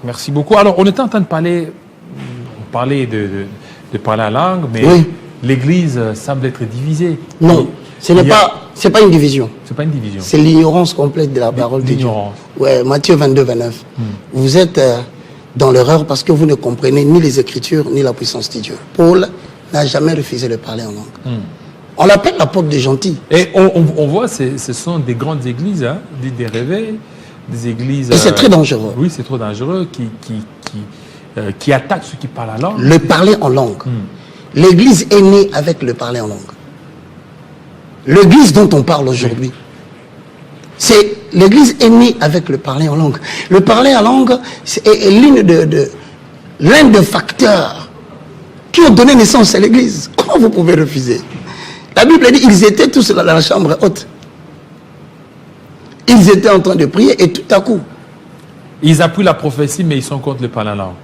merci beaucoup. Alors, on était en train de parler, de parler la langue, mais oui. l'Église semble être divisée. Non, c'est pas une division. C'est pas une division. C'est l'ignorance complète de la parole de Dieu. Ouais, Matthieu 22, 29. Vous êtes dans l'erreur parce que vous ne comprenez ni les Écritures, ni la puissance de Dieu. Paul n'a jamais refusé de parler en langue. On l'appelle l'apôtre des gentils. Et on voit, ce sont des grandes églises, hein, des réveils, des églises... Et c'est très dangereux. Oui, c'est trop dangereux, qui attaquent ceux qui parlent la langue. Le parler en langue. L'église est née avec le parler en langue. L'église dont on parle aujourd'hui, c'est l'église est née avec le parler en langue. Le parler en langue est l'un des facteurs qui ont donné naissance à l'église. Comment vous pouvez refuser? La Bible dit ils étaient tous dans la chambre haute. Ils étaient en train de prier et tout à coup. Ils appuient la prophétie, mais ils sont contre le parler en langue.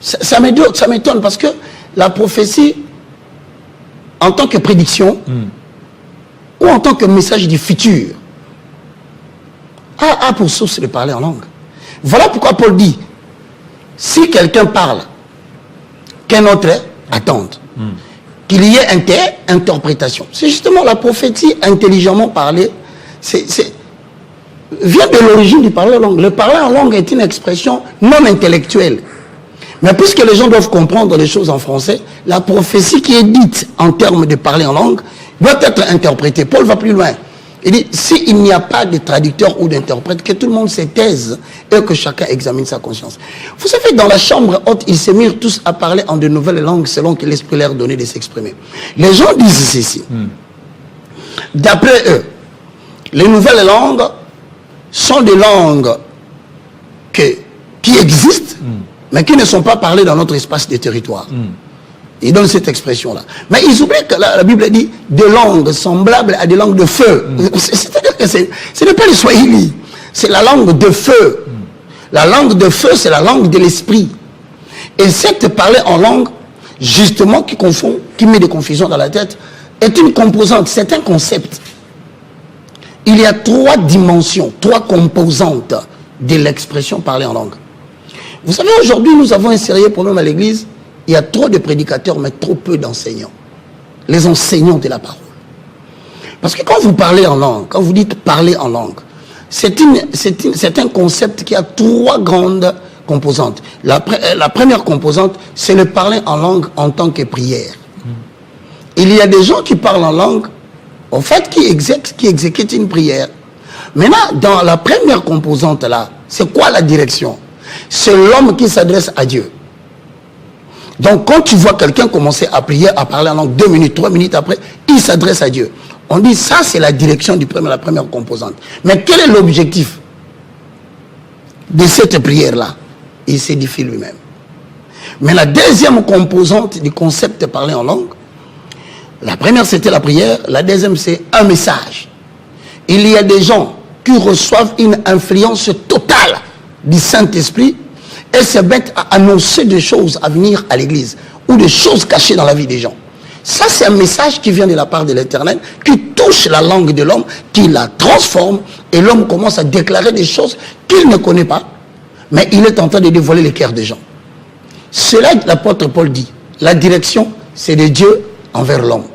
Ça m'étonne parce que la prophétie, en tant que prédiction, ou en tant que message du futur, a pour source de parler en langue. Voilà pourquoi Paul dit, si quelqu'un parle, qu'un autre attende. Qu'il y ait interprétation. C'est justement la prophétie intelligemment parlée, vient de l'origine du parler en langue. Le parler en langue est une expression non intellectuelle. Mais puisque les gens doivent comprendre les choses en français, la prophétie qui est dite en termes de parler en langue doit être interprétée. Paul va plus loin. Il dit, s'il n'y a pas de traducteur ou d'interprète, que tout le monde se taise et que chacun examine sa conscience. Vous savez, dans la chambre haute, ils se mirent tous à parler en de nouvelles langues selon que l'Esprit leur donnait de s'exprimer. Les gens disent ceci. D'après eux, les nouvelles langues sont des langues qui existent, mais qui ne sont pas parlées dans notre espace de territoire. Ils donnent cette expression-là. Mais ils oublient que la Bible dit des langues semblables à des langues de feu. C'est-à-dire que ce n'est pas le swahili, c'est la langue de feu. La langue de feu, c'est la langue de l'esprit. Et cette parler en langue, justement, qui met des confusions dans la tête, est une composante, c'est un concept. Il y a 3 dimensions, 3 composantes de l'expression parler en langue. Vous savez, aujourd'hui, nous avons un sérieux problème à l'église. Il y a trop de prédicateurs, mais trop peu d'enseignants. Les enseignants de la parole. Parce que quand vous parlez en langue, quand vous dites parler en langue, c'est un concept qui a 3 grandes composantes. La première composante, c'est le parler en langue en tant que prière. Il y a des gens qui parlent en langue, en fait, qui exécutent une prière. Maintenant, dans la première composante là, c'est quoi la direction? C'est l'homme qui s'adresse à Dieu. Donc, quand tu vois quelqu'un commencer à prier, à parler en langue, 2 minutes, 3 minutes après, il s'adresse à Dieu. On dit, ça, c'est la direction de la première composante. Mais quel est l'objectif de cette prière-là? Il s'édifie lui-même. Mais la deuxième composante du concept de parler en langue, la première, c'était la prière. La deuxième, c'est un message. Il y a des gens qui reçoivent une influence totale du Saint-Esprit et se mettent à annoncer des choses à venir à l'église ou des choses cachées dans la vie des gens. Ça, c'est un message qui vient de la part de l'Éternel, qui touche la langue de l'homme, qui la transforme, et l'homme commence à déclarer des choses qu'il ne connaît pas, mais il est en train de dévoiler les cœurs des gens. Cela, l'apôtre Paul dit, la direction, c'est de Dieu envers l'homme.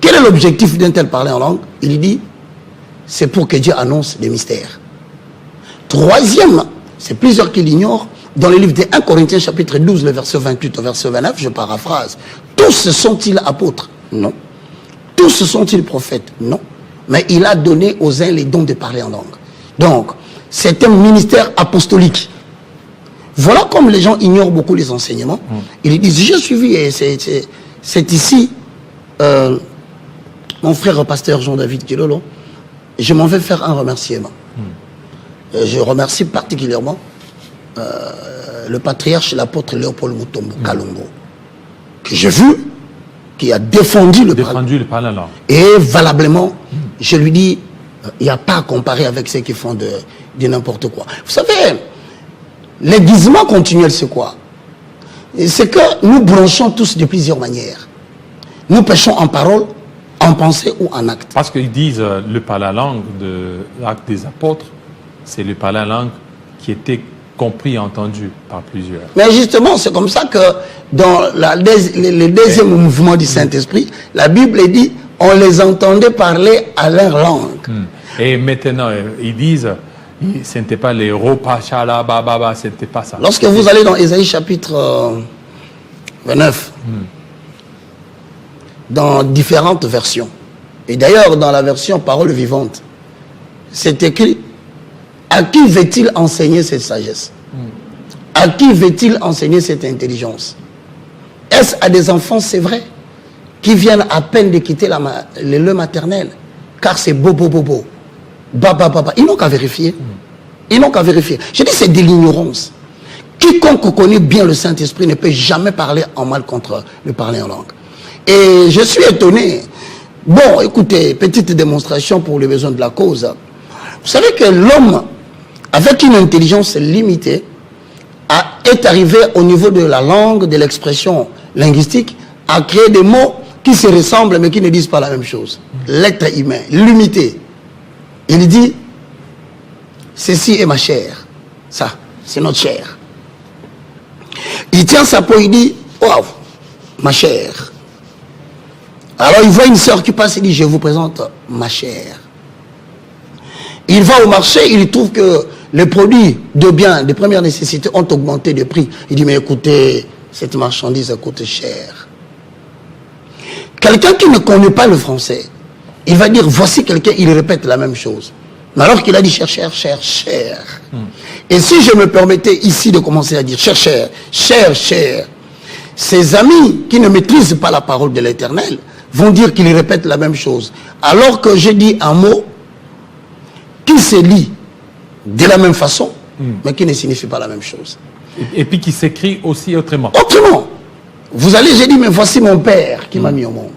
Quel est l'objectif d'un tel parler en langue? Il dit, c'est pour que Dieu annonce des mystères. Troisième, c'est plusieurs qui l'ignorent, dans le livre de 1 Corinthiens chapitre 12, le verset 28 au verset 29, je paraphrase. Tous sont-ils apôtres? Non. Tous sont-ils prophètes? Non. Mais il a donné aux uns les dons de parler en langue. Donc, c'est un ministère apostolique. Voilà comme les gens ignorent beaucoup les enseignements. Ils disent, j'ai suivi, et c'est ici, mon frère pasteur Jean-David Kilolo, je m'en vais faire un remerciement. Je remercie particulièrement le patriarche, l'apôtre Léopold Mutombo Kalongo, que j'ai vu, qui a défendu le parler en langue. Et valablement, je lui dis, il n'y a pas à comparer avec ceux qui font de n'importe quoi. Vous savez, l'aiguisement continuel, c'est quoi? C'est que nous branchons tous de plusieurs manières. Nous péchons en parole, en pensée ou en acte. Parce qu'ils disent le parler en langue de l'acte des apôtres, c'est le parler en langue qui était compris et entendu par plusieurs. Mais justement, c'est comme ça que dans le deuxième mouvement du Saint-Esprit, la Bible dit on les entendait parler à leur langue. Et maintenant, ils disent, ce n'était pas les Ropachala, Baba, ce n'était pas ça. Lorsque vous allez dans Ésaïe chapitre 29, dans différentes versions, et d'ailleurs dans la version Parole vivante, c'est écrit, à qui veut-il enseigner cette sagesse? À qui veut-il enseigner cette intelligence? Est-ce à des enfants, c'est vrai, qui viennent à peine de quitter le lait maternel? Car c'est bobo. Baba. Ils n'ont qu'à vérifier. Ils n'ont qu'à vérifier. Je dis, c'est de l'ignorance. Quiconque connaît bien le Saint-Esprit ne peut jamais parler en mal contre le parler en langue. Et je suis étonné. Bon, écoutez, petite démonstration pour les besoins de la cause. Vous savez que l'homme, avec une intelligence limitée, est arrivé au niveau de la langue, de l'expression linguistique, à créer des mots qui se ressemblent mais qui ne disent pas la même chose. L'être humain, limité. Il dit, ceci est ma chair. Ça, c'est notre chair. Il tient sa peau, il dit, waouh, ma chair. Alors il voit une sœur qui passe, il dit, je vous présente ma chair. Il va au marché, il trouve que les produits de biens, de première nécessité ont augmenté de prix. Il dit, mais écoutez, cette marchandise coûte cher. Quelqu'un qui ne connaît pas le français, il va dire, voici quelqu'un, il répète la même chose. Mais alors qu'il a dit, cher. Et si je me permettais ici de commencer à dire, cher, ses amis qui ne maîtrisent pas la parole de l'Éternel vont dire qu'il répète la même chose. Alors que j'ai dit un mot qui se lit de la même façon, mais qui ne signifie pas la même chose. Et puis qui s'écrit aussi autrement. Autrement. Vous allez, j'ai dit, mais voici mon père qui m'a mis au monde.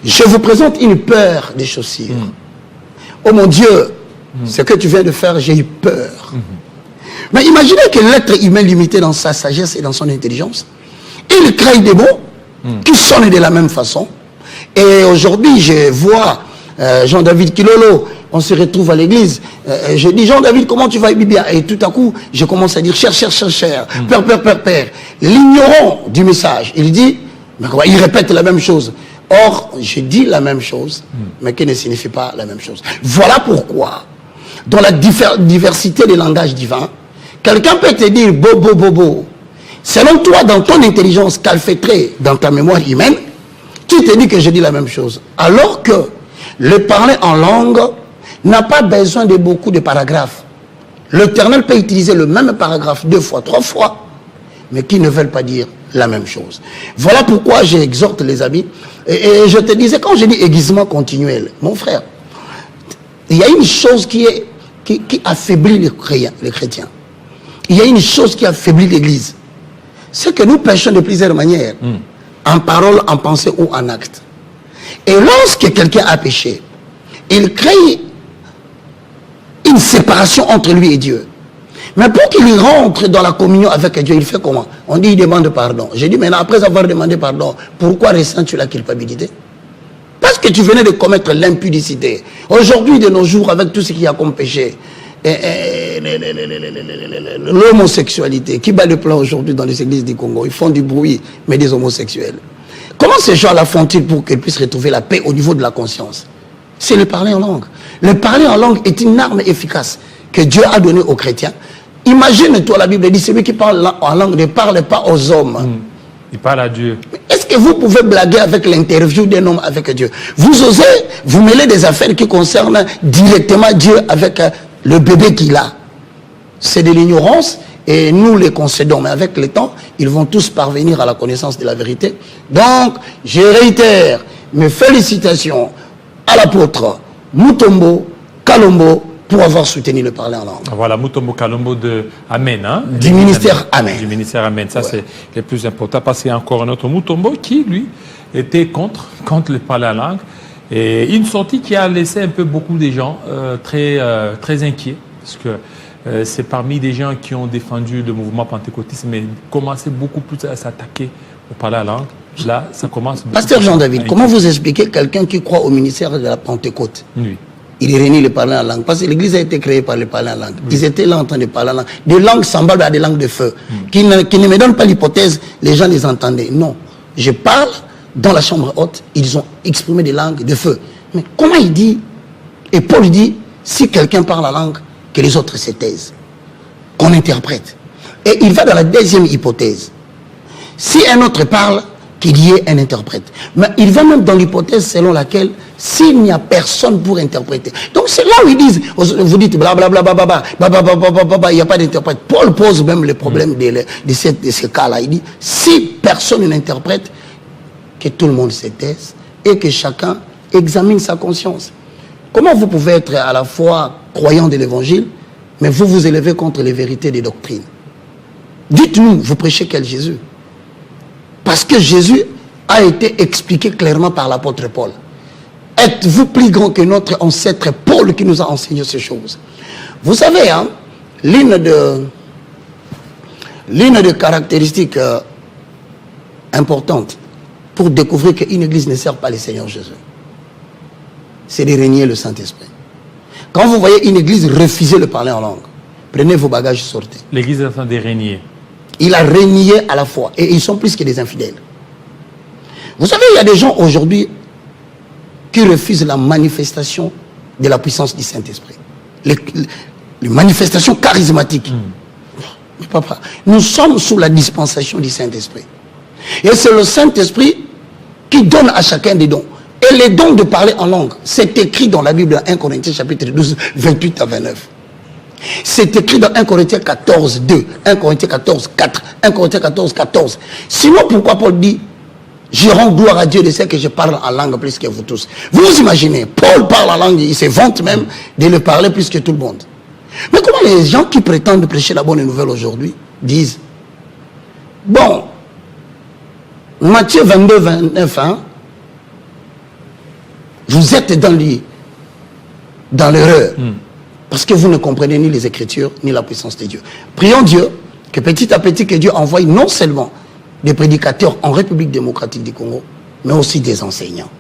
Je vous présente une paire de chaussures. Oh mon Dieu, ce que tu viens de faire, j'ai eu peur. Mais imaginez que l'être humain limité dans sa sagesse et dans son intelligence, il crée des mots qui sonnent de la même façon. Et aujourd'hui, je vois Jean-David Kilolo, on se retrouve à l'église. Je dis, Jean-David, comment tu vas bien? Et tout à coup, je commence à dire, cher. Père. L'ignorant du message, il dit, mais comment? Il répète la même chose. Or, je dis la même chose, mais qui ne signifie pas la même chose. Voilà pourquoi, dans la diversité des langages divins, quelqu'un peut te dire bobo. Selon toi, dans ton intelligence calfeutrée, dans ta mémoire humaine, tu te dis que je dis la même chose. Alors que le parler en langue n'a pas besoin de beaucoup de paragraphes. L'Éternel peut utiliser le même paragraphe 2 fois, 3 fois, mais qui ne veulent pas dire la même chose. Voilà pourquoi j'exhorte les amis. Et je te disais, quand je dis aiguisement continuel, mon frère, il y a une chose qui affaiblit les chrétiens. Il y a une chose qui affaiblit l'Église. C'est que nous péchons de plusieurs manières. En parole, en pensée ou en acte. Et lorsque quelqu'un a péché, il crée une séparation entre lui et Dieu. Mais pour qu'il rentre dans la communion avec Dieu, il fait comment? On dit il demande pardon. J'ai dit maintenant, après avoir demandé pardon, pourquoi ressens-tu la culpabilité? Parce que tu venais de commettre l'impudicité. Aujourd'hui, de nos jours, avec tout ce qu'il y a comme péché, l'homosexualité, qui bat le plan aujourd'hui dans les églises du Congo, ils font du bruit, mais des homosexuels. Comment ces gens-là font-ils pour qu'ils puissent retrouver la paix au niveau de la conscience? C'est le parler en langue. Le parler en langue est une arme efficace que Dieu a donnée aux chrétiens. Imagine-toi, la Bible dit, celui qui parle en langue ne parle pas aux hommes. Il parle à Dieu. Est-ce que vous pouvez blaguer avec l'interview d'un homme avec Dieu? Vous osez vous mêler des affaires qui concernent directement Dieu avec le bébé qu'il a. C'est de l'ignorance et nous les concédons. Mais avec le temps, ils vont tous parvenir à la connaissance de la vérité. Donc, je réitère mes félicitations à l'apôtre Mutombo Kalombo pour avoir soutenu le parler en langue. Voilà, Mutombo Kalombo de Amen. Hein, du ministère Amen. Du ministère Amen. Ça, ouais, c'est le plus important parce qu'il y a encore un autre Mutombo qui, lui, était contre le parler en langue. Et une sortie qui a laissé un peu beaucoup de gens très inquiets. Parce que c'est parmi des gens qui ont défendu le mouvement pentecôtiste, mais commençaient beaucoup plus à s'attaquer au parler en langue. Là, ça commence... Pasteur Jean-David, comment vous expliquez quelqu'un qui croit au ministère de la Pentecôte? Oui. il renie le parler en langue. Parce que l'église a été créée par le parler en langue. Oui. Ils étaient là en train de parler en langue. Des langues semblables à des langues de feu. Qui ne me donnent pas l'hypothèse, les gens les entendaient. Non. Je parle dans la chambre haute, ils ont exprimé des langues de feu. Mais comment il dit, et Paul dit, si quelqu'un parle la langue, que les autres se taisent, qu'on interprète. Et il va dans la deuxième hypothèse. Si un autre parle, qu'il y ait un interprète. Mais il va même dans l'hypothèse selon laquelle s'il n'y a personne pour interpréter. Donc c'est là où ils disent, vous dites blablabla, il n'y a pas d'interprète. Paul pose même le problème de ce cas-là. Il dit, si personne n'interprète, que tout le monde se taise et que chacun examine sa conscience. Comment vous pouvez être à la fois croyant de l'évangile, mais vous vous élevez contre les vérités des doctrines? Dites-nous, vous prêchez quel Jésus? Parce que Jésus a été expliqué clairement par l'apôtre Paul. Êtes-vous plus grand que notre ancêtre Paul qui nous a enseigné ces choses? Vous savez, hein, l'une des caractéristiques importantes pour découvrir qu'une église ne sert pas le Seigneur Jésus, c'est de régner le Saint-Esprit. Quand vous voyez une église refuser de parler en langue, prenez vos bagages, sortez. L'église est en train de régner. Il a régné à la fois. Et ils sont plus que des infidèles. Vous savez, il y a des gens aujourd'hui qui refusent la manifestation de la puissance du Saint-Esprit. Les manifestations charismatiques. Mais papa, nous sommes sous la dispensation du Saint-Esprit. Et c'est le Saint-Esprit qui donne à chacun des dons. Et les dons de parler en langue, c'est écrit dans la Bible, 1 Corinthiens chapitre 12, 28 à 29. C'est écrit dans 1 Corinthiens 14, 2, 1 Corinthiens 14, 4, 1 Corinthiens 14, 14. Sinon, pourquoi Paul dit, je rends gloire à Dieu de ce que je parle en langue plus que vous tous. Vous imaginez, Paul parle en langue, il se vante même de le parler plus que tout le monde. Mais comment les gens qui prétendent prêcher la bonne nouvelle aujourd'hui disent, bon, Matthieu 22, 29, hein, vous êtes dans l'erreur. Parce que vous ne comprenez ni les Écritures, ni la puissance de Dieu. Prions Dieu, que petit à petit, que Dieu envoie non seulement des prédicateurs en République démocratique du Congo, mais aussi des enseignants.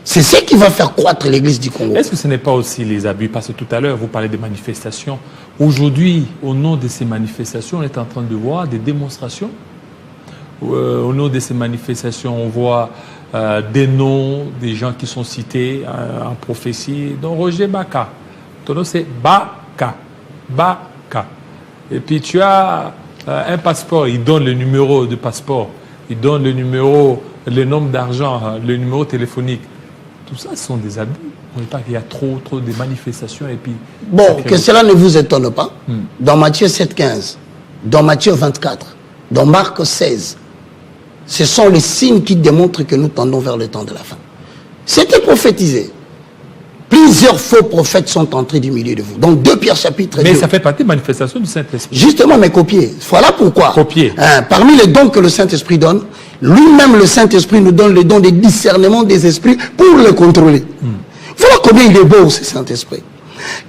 C'est ce qui va faire croître l'Église du Congo. Est-ce que ce n'est pas aussi les abus? Parce que tout à l'heure, vous parlez des manifestations. Aujourd'hui, au nom de ces manifestations, on est en train de voir des démonstrations. Au nom de ces manifestations, on voit des noms, des gens qui sont cités en prophétie, dont Roger Baka. Ton nom c'est Baka. Baka. Et puis tu as un passeport, il donne le numéro de passeport, il donne le numéro, le nombre d'argent, le numéro téléphonique. Tout ça, ce sont des abus. On ne dit pas qu'il y a trop de manifestations et puis... Bon, que cela ne vous étonne pas. Dans Matthieu 7,15, dans Matthieu 24, dans Marc 16, ce sont les signes qui démontrent que nous tendons vers le temps de la fin. C'était prophétisé. Plusieurs faux prophètes sont entrés du milieu de vous. Donc 2 Pierre chapitre 2. Mais ça fait partie de la manifestation du Saint-Esprit. Justement, mais copier. Voilà pourquoi. Copier. Parmi les dons que le Saint-Esprit donne, lui-même le Saint-Esprit nous donne le don de discernement des esprits pour le contrôler. Voilà combien il est beau ce Saint-Esprit.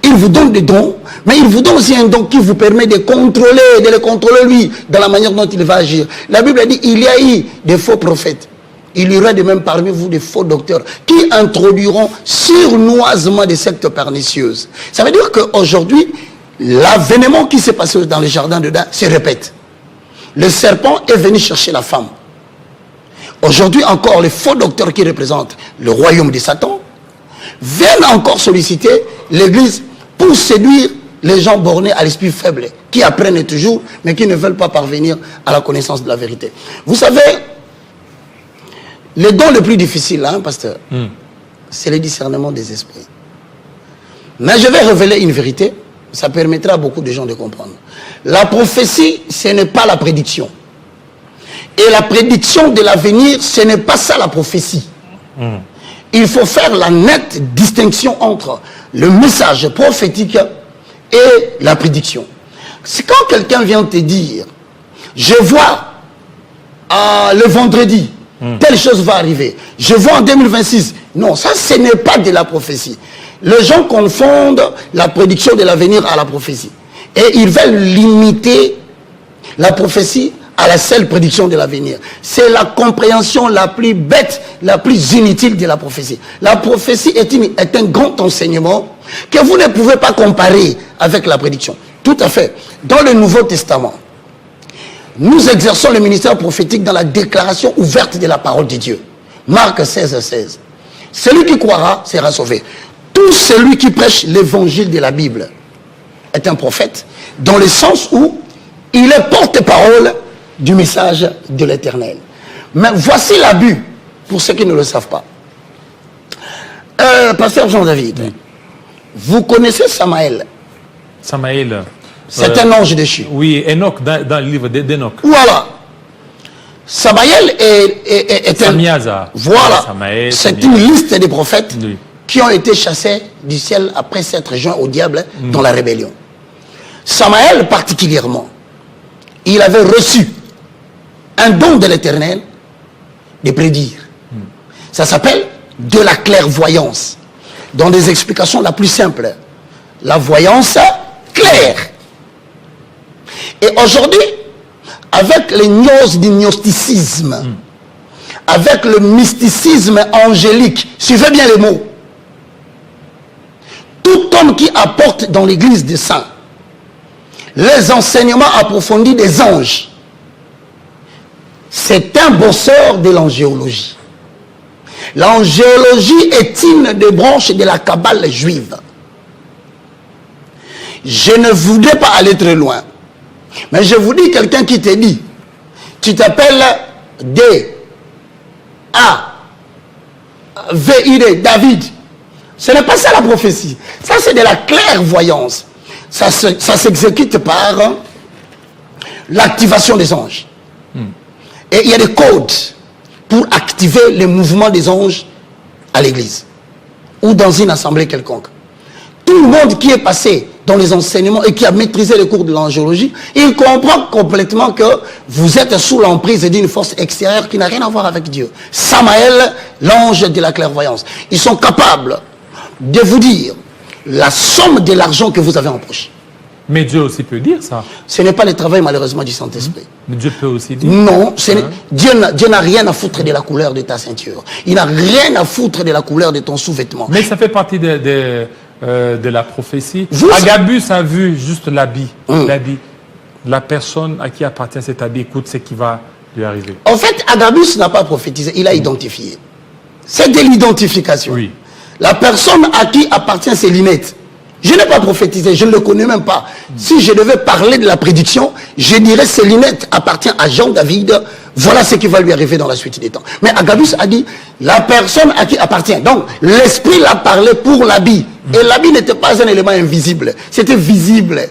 Il vous donne des dons, mais il vous donne aussi un don qui vous permet de le contrôler lui, dans la manière dont il va agir. La Bible dit, il y a eu des faux prophètes. Il y aura de même parmi vous des faux docteurs qui introduiront surnoisement des sectes pernicieuses. Ça veut dire qu'aujourd'hui, l'avènement qui s'est passé dans le jardin de Dan se répète. Le serpent est venu chercher la femme. Aujourd'hui encore, les faux docteurs qui représentent le royaume de Satan viennent encore solliciter l'Église pour séduire les gens bornés à l'esprit faible, qui apprennent toujours, mais qui ne veulent pas parvenir à la connaissance de la vérité. Vous savez, le don le plus difficile, hein, pasteur, c'est le discernement des esprits. Mais je vais révéler une vérité, ça permettra à beaucoup de gens de comprendre. La prophétie, ce n'est pas la prédiction. Et la prédiction de l'avenir, ce n'est pas ça la prophétie. Il faut faire la nette distinction entre le message prophétique et la prédiction. C'est quand quelqu'un vient te dire, je vois le vendredi, telle chose va arriver. Je vois en 2026. Non, ça, ce n'est pas de la prophétie. Les gens confondent la prédiction de l'avenir à la prophétie. Et ils veulent limiter la prophétie à la seule prédiction de l'avenir. C'est la compréhension la plus bête, la plus inutile de la prophétie. La prophétie est un grand enseignement que vous ne pouvez pas comparer avec la prédiction. Tout à fait. Dans le Nouveau Testament, nous exerçons le ministère prophétique dans la déclaration ouverte de la parole de Dieu. Marc 16:16. Celui qui croira sera sauvé. Tout celui qui prêche l'évangile de la Bible est un prophète, dans le sens où il est porte-parole du message de l'Éternel. Mais voici l'abus, pour ceux qui ne le savent pas. Pasteur Jean-David, oui. Vous connaissez Samaël? Samaël. C'est un ange déchu. Oui, Enoch, dans le livre d'Enoch. Voilà. Samaël est un... Voilà. C'est une liste des prophètes, oui, qui ont été chassés du ciel après s'être joints au diable dans la rébellion. Samaël particulièrement, il avait reçu un don de l'Éternel de prédire. Ça s'appelle de la clairvoyance. Dans des explications la plus simple, la voyance claire. Et aujourd'hui, avec les gnoses du gnosticisme, avec le mysticisme angélique, suivez bien les mots, tout homme qui apporte dans l'église des saints les enseignements approfondis des anges, c'est un bosseur de l'angéologie. L'angéologie est une des branches de la Kabbale juive. Je ne voudrais pas aller très loin, mais je vous dis, quelqu'un qui te dit, tu t'appelles D-A-V-I-D, David. Ce n'est pas ça la prophétie. Ça, c'est de la clairvoyance. Ça s'exécute par l'activation des anges. Et il y a des codes pour activer les mouvements des anges à l'église ou dans une assemblée quelconque. Tout le monde qui est passé dans les enseignements et qui a maîtrisé les cours de l'angéologie, il comprend complètement que vous êtes sous l'emprise d'une force extérieure qui n'a rien à voir avec Dieu. Samaël, l'ange de la clairvoyance. Ils sont capables de vous dire la somme de l'argent que vous avez en poche. Mais Dieu aussi peut dire ça. Ce n'est pas le travail malheureusement du Saint-Esprit. Mais Dieu peut aussi dire. Non, Dieu n'a rien à foutre de la couleur de ta ceinture. Il n'a rien à foutre de la couleur de ton sous-vêtement. Mais ça fait partie de la prophétie. Agabus a vu juste l'habit. L'habit. La personne à qui appartient cet habit écoute ce qui va lui arriver. En fait, Agabus n'a pas prophétisé, il a identifié. C'est de l'identification. Oui. La personne à qui appartient ces lunettes, je n'ai pas prophétisé, je ne le connais même pas. Si je devais parler de la prédiction, je dirais ces lunettes appartiennent à Jean-David, voilà ce qui va lui arriver dans la suite des temps. Mais Agabus a dit, la personne à qui appartient. Donc, l'esprit l'a parlé pour l'habit. Et l'habit n'était pas un élément invisible, c'était visible.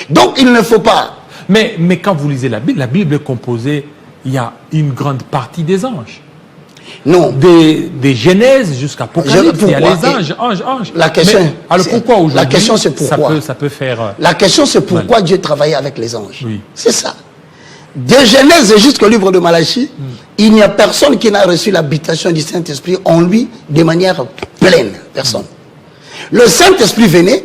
Donc, il ne faut pas... Mais quand vous lisez la Bible est composée, il y a une grande partie des anges. Non. Des Genèse jusqu'à Apocalypse, il y a les anges. La question, mais, alors pourquoi aujourd'hui? La question c'est pourquoi. Ça peut faire... La question c'est pourquoi Dieu travaillait avec les anges. Oui. C'est ça. De Genèse jusqu'au livre de Malachie, il n'y a personne qui n'a reçu l'habitation du Saint-Esprit en lui de manière pleine. Personne. Le Saint-Esprit venait,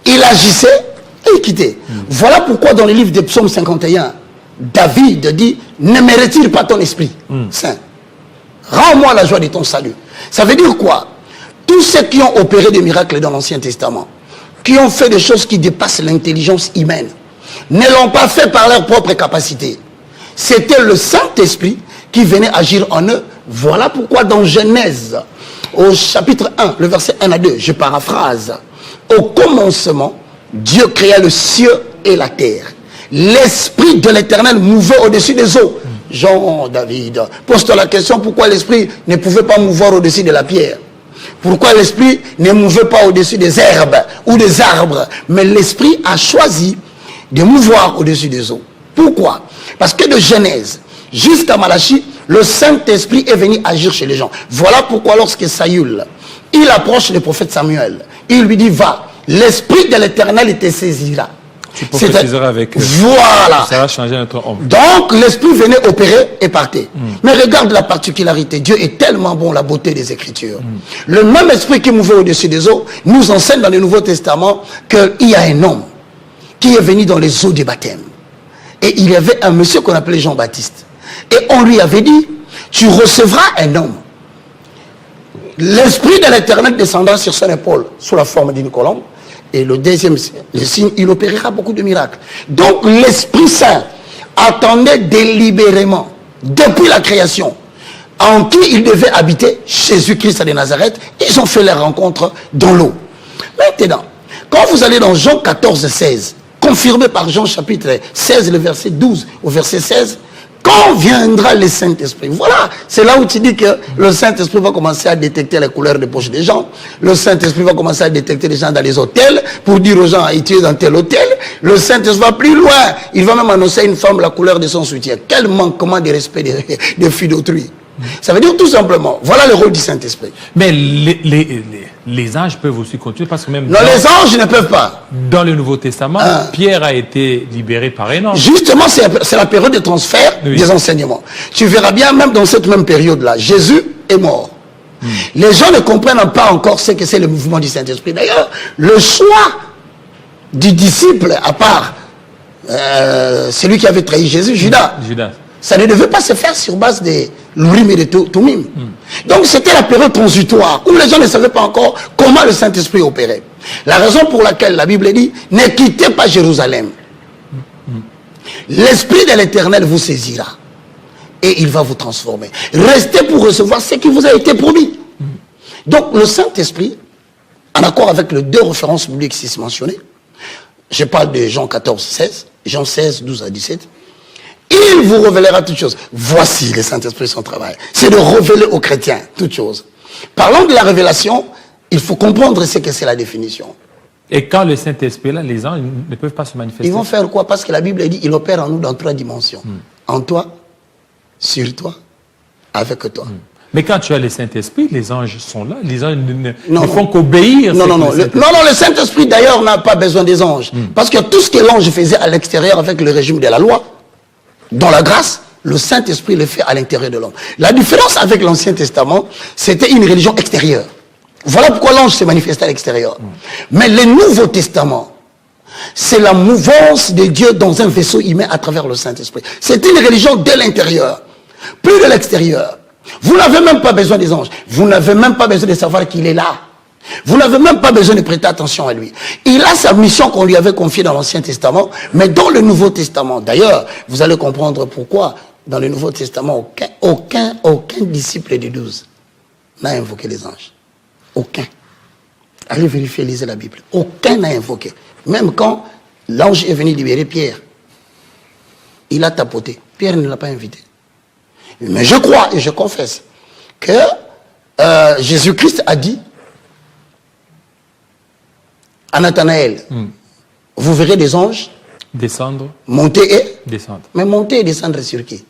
il agissait et il quittait. Voilà pourquoi dans le livre de Psaume 51, David dit, ne me retire pas ton esprit saint. Rends-moi la joie de ton salut. Ça veut dire quoi? Tous ceux qui ont opéré des miracles dans l'Ancien Testament, qui ont fait des choses qui dépassent l'intelligence humaine, ne l'ont pas fait par leur propre capacité. C'était le Saint-Esprit qui venait agir en eux. Voilà pourquoi dans Genèse, au chapitre 1, le verset 1 à 2, je paraphrase. Au commencement, Dieu créa le ciel et la terre. L'Esprit de l'Éternel mouvait au-dessus des eaux. Jean-David, pose-toi la question, pourquoi l'Esprit ne pouvait pas mouvoir au-dessus de la pierre? Pourquoi l'Esprit ne mouvait pas au-dessus des herbes ou des arbres? Mais l'Esprit a choisi de mouvoir au-dessus des eaux. Pourquoi? Parce que de Genèse jusqu'à Malachie, le Saint-Esprit est venu agir chez les gens. Voilà pourquoi lorsque Saül, il approche le prophète Samuel, il lui dit, va, l'Esprit de l'Éternel te saisira. Tu prophétiseras avec eux. Voilà. Ça va changer notre homme. Donc, l'Esprit venait opérer et partait. Mais regarde la particularité. Dieu est tellement bon, la beauté des Écritures. Le même Esprit qui mouvait au-dessus des eaux nous enseigne dans le Nouveau Testament qu'il y a un homme qui est venu dans les eaux du baptême. Et il y avait un monsieur qu'on appelait Jean-Baptiste. Et on lui avait dit, tu recevras un homme. L'Esprit de l'Éternel descendra sur son épaule sous la forme d'une colombe. Et le deuxième signe, il opérera beaucoup de miracles. Donc l'Esprit Saint attendait délibérément, depuis la création, en qui il devait habiter, Jésus-Christ de Nazareth. Ils ont fait leur rencontre dans l'eau. Maintenant, quand vous allez dans Jean 14, 16, confirmé par Jean chapitre 16, le verset 12 au verset 16, quand viendra le Saint-Esprit? Voilà, c'est là où tu dis que le Saint-Esprit va commencer à détecter les couleurs des poches des gens. Le Saint-Esprit va commencer à détecter les gens dans les hôtels pour dire aux gens, tu es dans tel hôtel. Le Saint-Esprit va plus loin. Il va même annoncer à une femme la couleur de son soutien. Quel manquement de respect des filles d'autrui. Ça veut dire tout simplement, voilà le rôle du Saint-Esprit. Mais les anges peuvent aussi continuer parce que même... Non, les anges ne peuvent pas. Dans le Nouveau Testament, Pierre a été libéré par un ange. Justement, c'est la période de transfert des enseignements. Tu verras bien, même dans cette même période-là, Jésus est mort. Les gens ne comprennent pas encore ce que c'est le mouvement du Saint-Esprit. D'ailleurs, le choix du disciple, à part celui qui avait trahi Jésus, Judas. Ça ne devait pas se faire sur base des l'urim et des tumim. Donc c'était la période transitoire où les gens ne savaient pas encore comment le Saint-Esprit opérait. La raison pour laquelle la Bible dit, ne quittez pas Jérusalem. L'Esprit de l'Éternel vous saisira et il va vous transformer. Restez pour recevoir ce qui vous a été promis. Donc le Saint-Esprit, en accord avec les deux références bibliques ici mentionnées, je parle de Jean 14, 16, Jean 16, 12 à 17, il vous révélera toutes choses. Voici le Saint-Esprit son travail. C'est de révéler aux chrétiens toutes choses. Parlant de la révélation, il faut comprendre ce que c'est la définition. Et quand le Saint-Esprit est là, les anges ne peuvent pas se manifester. Ils vont faire quoi? Parce que la Bible dit, il opère en nous dans 3 dimensions. En toi, sur toi, avec toi. Mais quand tu as le Saint-Esprit, les anges sont là. Les anges ne font qu'obéir. Non, le Saint-Esprit d'ailleurs n'a pas besoin des anges. Parce que tout ce que l'ange faisait à l'extérieur avec le régime de la loi, dans la grâce, le Saint-Esprit le fait à l'intérieur de l'homme. La différence avec l'Ancien Testament, c'était une religion extérieure. Voilà pourquoi l'ange s'est manifesté à l'extérieur. Mais le Nouveau Testament, c'est la mouvance de Dieu dans un vaisseau humain à travers le Saint-Esprit. C'est une religion de l'intérieur, plus de l'extérieur. Vous n'avez même pas besoin des anges. Vous n'avez même pas besoin de savoir qu'il est là. Vous n'avez même pas besoin de prêter attention à lui. Il a sa mission qu'on lui avait confiée dans l'Ancien Testament, mais dans le Nouveau Testament. D'ailleurs, vous allez comprendre pourquoi dans le Nouveau Testament, aucun disciple des 12 n'a invoqué les anges. Aucun. Allez vérifier, lisez la Bible. Aucun n'a invoqué. Même quand l'ange est venu libérer Pierre, il a tapoté. Pierre ne l'a pas invité. Mais je crois et je confesse que Jésus-Christ a dit à Nathanaël, vous verrez des anges descendre, monter et descendre. Mais monter et descendre sur qui?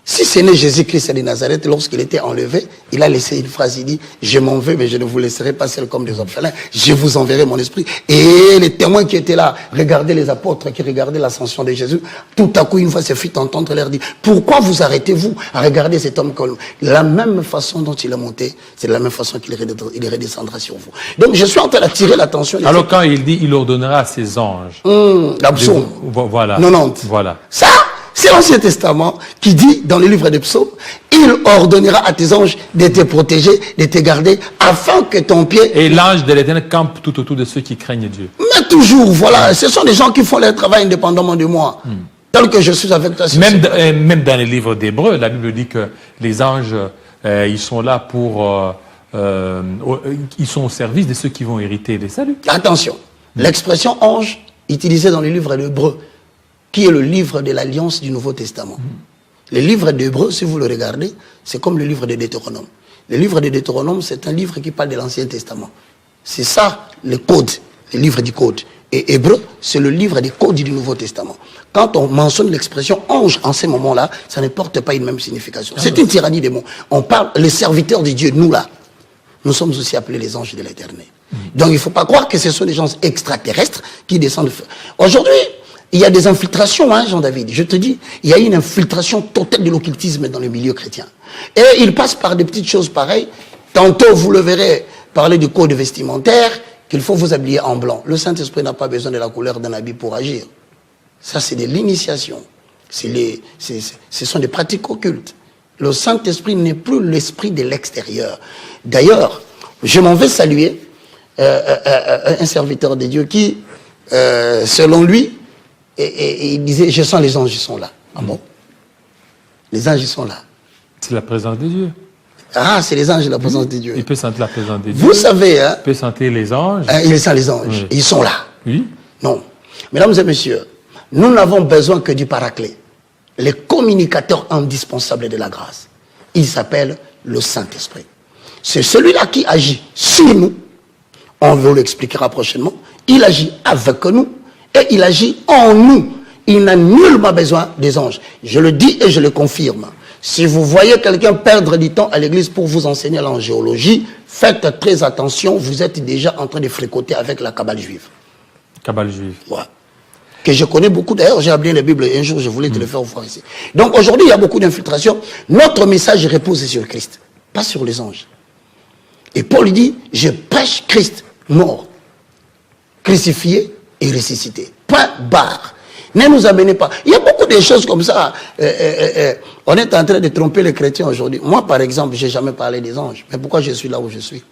Si ce n'est Jésus-Christ de Nazareth, lorsqu'il était enlevé, il a laissé une phrase, il dit, je m'en vais, mais je ne vous laisserai pas seul comme des orphelins, je vous enverrai mon esprit. Et les témoins qui étaient là, regardez les apôtres qui regardaient l'ascension de Jésus, tout à coup, une fois se fit entendre leur dire, pourquoi vous arrêtez-vous à regarder cet homme comme la même façon dont il est monté, c'est de la même façon qu'il redescendra sur vous. Donc je suis en train d'attirer l'attention. Alors quand il dit, il ordonnera à ses anges. La psaume. Voilà. 90. Voilà. Ça, c'est l'Ancien Testament qui dit dans le livre des psaumes, il ordonnera à tes anges de te protéger, de te garder, afin que ton pied... Et l'ange de l'Éternel campe tout autour de ceux qui craignent Dieu. Mais toujours, voilà, ce sont des gens qui font leur travail indépendamment de moi. Tel que je suis avec toi. Même dans les livres d'Hébreux, la Bible dit que les anges, ils sont là pour... ils sont au service de ceux qui vont hériter les saluts. Attention, l'expression ange, utilisée dans le livre d'Hébreux, qui est le livre de l'Alliance du Nouveau Testament. Le livre d'Hébreux, si vous le regardez, c'est comme le livre de Deutéronome. Le livre de Deutéronome, c'est un livre qui parle de l'Ancien Testament. C'est ça, le code, le livre du code. Et Hébreu, c'est le livre des codes du Nouveau Testament. Quand on mentionne l'expression ange en ces moments-là, ça ne porte pas une même signification. C'est une tyrannie des mots. On parle, les serviteurs de Dieu, nous là, nous sommes aussi appelés les anges de l'Éternel. Donc il ne faut pas croire que ce sont des gens extraterrestres qui descendent. Aujourd'hui, il y a des infiltrations, hein, Jean-David. Je te dis, il y a une infiltration totale de l'occultisme dans le milieu chrétien. Et il passe par des petites choses pareilles. Tantôt, vous le verrez parler du code vestimentaire, qu'il faut vous habiller en blanc. Le Saint-Esprit n'a pas besoin de la couleur d'un habit pour agir. Ça, c'est de l'initiation. Ce sont des pratiques occultes. Le Saint-Esprit n'est plus l'esprit de l'extérieur. D'ailleurs, je m'en vais saluer un serviteur de Dieu qui, selon lui, il disait, je sens les anges, ils sont là. Ah bon? Les anges, ils sont là. C'est la présence de Dieu. Ah, c'est les anges, la présence de Dieu. Il peut sentir la présence de Dieu. Vous savez, hein, il peut sentir les anges. Il sent les anges. Oui. Ils sont là. Oui. Non. Mesdames et messieurs, nous n'avons besoin que du paraclet. Les communicateurs indispensables de la grâce. Il s'appelle le Saint-Esprit. C'est celui-là qui agit sur nous. On vous l'expliquera prochainement. Il agit avec nous et il agit en nous. Il n'a nullement besoin des anges. Je le dis et je le confirme. Si vous voyez quelqu'un perdre du temps à l'église pour vous enseigner l'angéologie, faites très attention, vous êtes déjà en train de fréquenter avec la Kabbale juive. Kabbale juive. Ouais. Que je connais beaucoup, d'ailleurs, j'ai appelé la Bible et un jour je voulais te le faire voir ici. Donc aujourd'hui, il y a beaucoup d'infiltration. Notre message repose sur Christ, pas sur les anges. Et Paul dit, je prêche Christ mort, crucifié et ressuscité. Point barre. Ne nous amenez pas. Il y a beaucoup de choses comme ça. On est en train de tromper les chrétiens aujourd'hui. Moi, par exemple, je n'ai jamais parlé des anges. Mais pourquoi je suis là où je suis?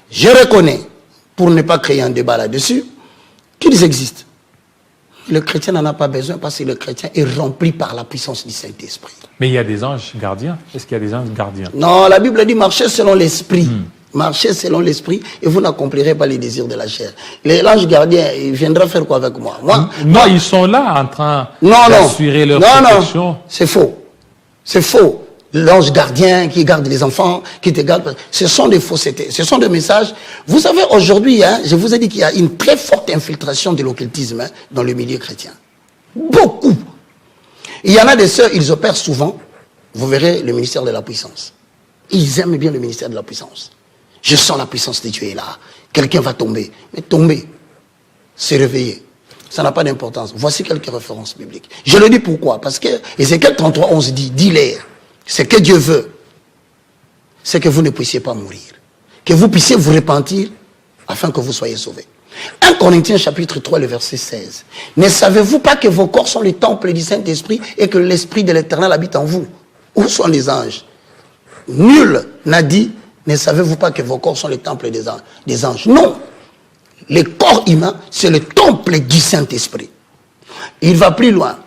Je reconnais, pour ne pas créer un débat là-dessus, qu'ils existent. Le chrétien n'en a pas besoin parce que le chrétien est rempli par la puissance du Saint-Esprit. Mais il y a des anges gardiens. Est-ce qu'il y a des anges gardiens? Non, la Bible dit marchez selon l'esprit. Marchez selon l'esprit et vous n'accomplirez pas les désirs de la chair. L'ange gardien, il viendra faire quoi avec moi? Non, ils sont là en train d'assurer leur protection. Non, c'est faux. C'est faux. L'ange gardien qui garde les enfants, qui te garde, ce sont des faussetés, ce sont des messages. Vous savez, aujourd'hui, hein, je vous ai dit qu'il y a une très forte infiltration de l'occultisme dans le milieu chrétien. Beaucoup. Il y en a des sœurs, ils opèrent souvent. Vous verrez le ministère de la puissance. Ils aiment bien le ministère de la puissance. Je sens la puissance de Dieu est là. Quelqu'un va tomber. Mais tomber, se réveiller, ça n'a pas d'importance. Voici quelques références bibliques. Je le dis pourquoi? Parce que Ézéchiel 33, 11 dit, dis-leur, ce que Dieu veut, c'est que vous ne puissiez pas mourir. Que vous puissiez vous repentir afin que vous soyez sauvés. 1 Corinthiens chapitre 3, le verset 16. Ne savez-vous pas que vos corps sont les temples du Saint-Esprit et que l'Esprit de l'Éternel habite en vous? Où sont les anges? Nul n'a dit, ne savez-vous pas que vos corps sont les temples des anges? Non. Le corps humain, c'est le temple du Saint-Esprit. Il va plus loin.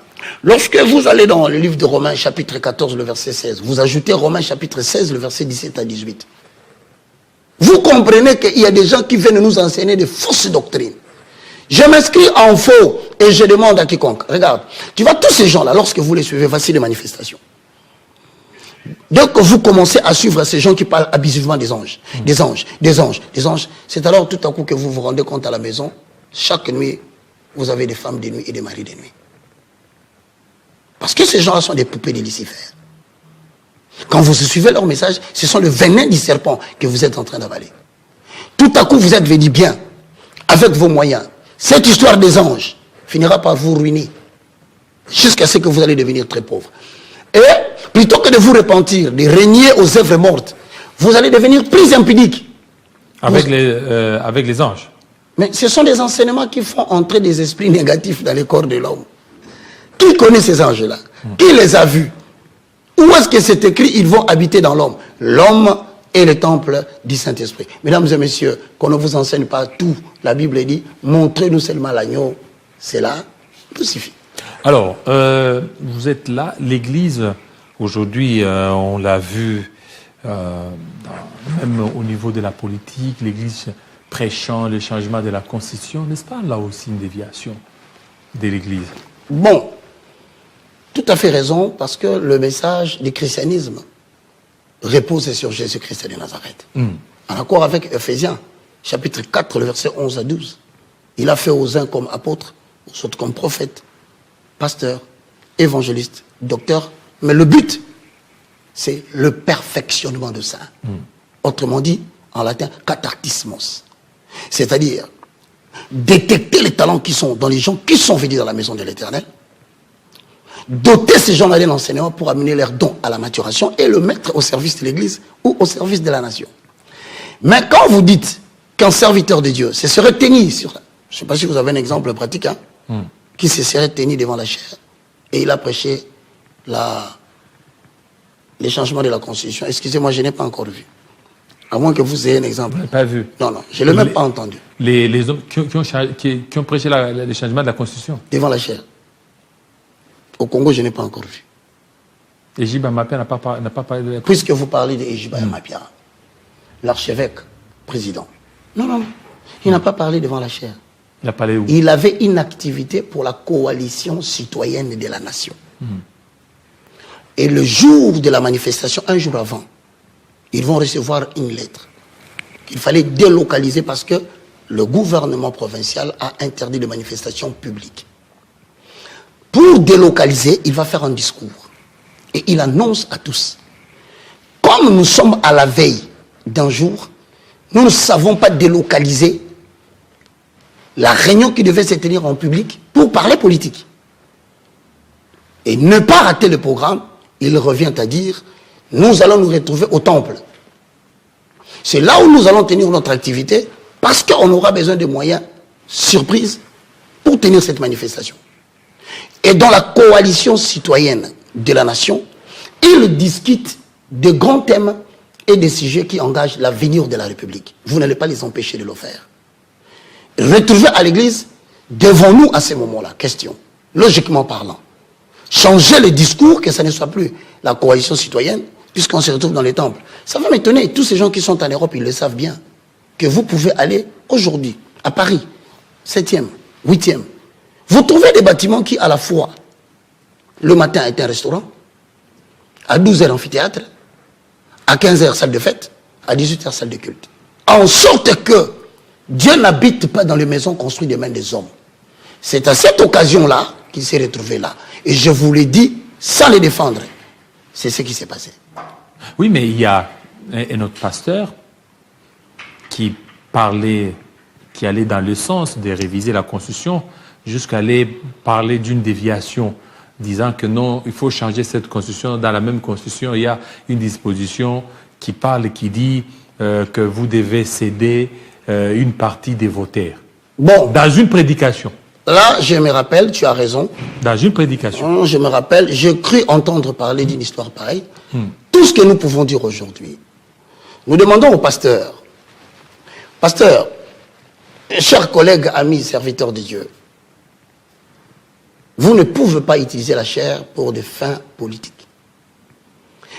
Lorsque vous allez dans le livre de Romains, chapitre 14, le verset 16, vous ajoutez Romains, chapitre 16, le verset 17 à 18. Vous comprenez qu'il y a des gens qui viennent nous enseigner des fausses doctrines. Je m'inscris en faux et je demande à quiconque. Regarde, tu vois tous ces gens-là, lorsque vous les suivez, voici les manifestations. Dès que vous commencez à suivre ces gens qui parlent abusivement des anges, des anges, c'est alors tout à coup que vous vous rendez compte à la maison, chaque nuit, vous avez des femmes de nuit et des maris de nuit. Parce que ces gens-là sont des poupées de Lucifer. Quand vous suivez leur message, ce sont le venin du serpent que vous êtes en train d'avaler. Tout à coup, vous êtes venu bien, avec vos moyens. Cette histoire des anges finira par vous ruiner, jusqu'à ce que vous allez devenir très pauvre. Et plutôt que de vous repentir, de régner aux œuvres mortes, vous allez devenir plus impudique. Avec les anges. Mais ce sont des enseignements qui font entrer des esprits négatifs dans le corps de l'homme. Qui connaît ces anges-là? Qui les a vus? Où est-ce que c'est écrit? Ils vont habiter dans l'homme. L'homme est le temple du Saint-Esprit. Mesdames et messieurs, qu'on ne vous enseigne pas tout. La Bible dit, montrez-nous seulement l'agneau. C'est là, tout suffit. Alors, vous êtes là, l'Église, aujourd'hui, on l'a vu, même au niveau de la politique, l'Église prêchant le changement de la Constitution, n'est-ce pas là aussi une déviation de l'Église? Bon, tout à fait raison, parce que le message du christianisme repose sur Jésus-Christ de Nazareth. En accord avec Ephésiens, chapitre 4, le verset 11 à 12. Il a fait aux uns comme apôtres, aux autres comme prophètes, pasteurs, évangélistes, docteurs. Mais le but, c'est le perfectionnement de ça. Autrement dit, en latin, cathartismos. C'est-à-dire, détecter les talents qui sont dans les gens qui sont venus dans la maison de l'Éternel, doter ces gens-là de l'enseignement pour amener leurs dons à la maturation et le mettre au service de l'Église ou au service de la nation. Mais quand vous dites qu'un serviteur de Dieu se serait tenu sur... Je ne sais pas si vous avez un exemple pratique, hein, qui se serait tenu devant la chair et il a prêché les changements de la Constitution. Excusez-moi, je n'ai pas encore vu. À moins que vous ayez un exemple. Vous n'avez pas vu? Non, non, je ne l'ai même pas entendu. Les hommes qui ont prêché les changements de la Constitution? Devant la chair. Au Congo, je n'ai pas encore vu. Et J. Bamapia n'a pas parlé de la... Puisque vous parlez de J. Bamapia, l'archevêque, président. Non, non, non. Il n'a pas parlé devant la chair. Il a parlé où? Il avait une activité pour la coalition citoyenne de la nation. Et le jour de la manifestation, un jour avant, ils vont recevoir une lettre qu'il fallait délocaliser parce que le gouvernement provincial a interdit les manifestations publiques. Pour délocaliser, il va faire un discours. Et il annonce à tous. Comme nous sommes à la veille d'un jour, nous ne savons pas délocaliser la réunion qui devait se tenir en public pour parler politique. Et ne pas rater le programme, il revient à dire, nous allons nous retrouver au temple. C'est là où nous allons tenir notre activité parce qu'on aura besoin de moyens surprises pour tenir cette manifestation. Et dans la coalition citoyenne de la nation, ils discutent de grands thèmes et des sujets qui engagent l'avenir de la République. Vous n'allez pas les empêcher de le faire. Retrouver à l'église, devons-nous à ce moment-là, question, logiquement parlant, changer le discours, que ce ne soit plus la coalition citoyenne, puisqu'on se retrouve dans les temples. Ça va m'étonner, tous ces gens qui sont en Europe, ils le savent bien, que vous pouvez aller aujourd'hui, à Paris, 7e, 8e, vous trouvez des bâtiments qui, à la fois, le matin est un restaurant, à 12h amphithéâtre, à 15h salle de fête, à 18h salle de culte. En sorte que Dieu n'habite pas dans les maisons construites des mains des hommes. C'est à cette occasion-là qu'il s'est retrouvé là. Et je vous l'ai dit, sans les défendre. C'est ce qui s'est passé. Oui, mais il y a un autre pasteur qui parlait, qui allait dans le sens de réviser la Constitution, jusqu'à aller parler d'une déviation, disant que non, il faut changer cette Constitution. Dans la même Constitution, il y a une disposition qui parle et qui dit que vous devez céder une partie des votaires. Bon. Dans une prédication. Là, je me rappelle, tu as raison. Dans une prédication. Je me rappelle, j'ai cru entendre parler d'une histoire pareille. Tout ce que nous pouvons dire aujourd'hui, nous demandons au pasteur, pasteur, chers collègues, amis, serviteurs de Dieu, vous ne pouvez pas utiliser la chair pour des fins politiques.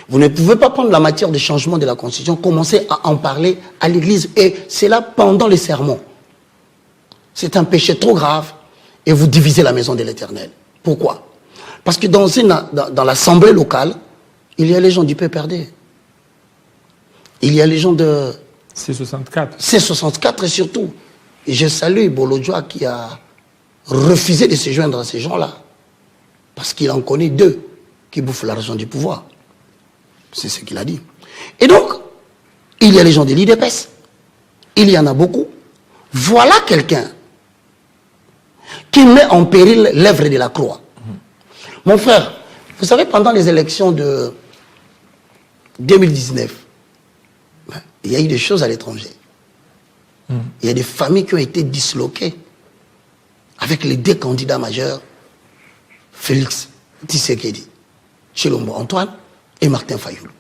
Vous ne pouvez pas prendre la matière de changement de la Constitution, commencer à en parler à l'Église, et c'est là pendant les sermons. C'est un péché trop grave, et vous divisez la maison de l'Éternel. Pourquoi? Parce que dans l'assemblée locale, il y a les gens du PPRD. Il y a les gens de... C64. C64 et surtout. Et je salue Bolodjoa qui a refusé de se joindre à ces gens-là. Parce qu'il en connaît deux qui bouffent l'argent du pouvoir. C'est ce qu'il a dit. Et donc, il y a les gens de l'IDPS. Il y en a beaucoup. Voilà quelqu'un qui met en péril l'œuvre de la croix. Mon frère, vous savez, pendant les élections de 2019, il y a eu des choses à l'étranger. Il y a des familles qui ont été disloquées avec les deux candidats majeurs, Félix Tshisekedi, Tshilombo Antoine et Martin Fayoulou.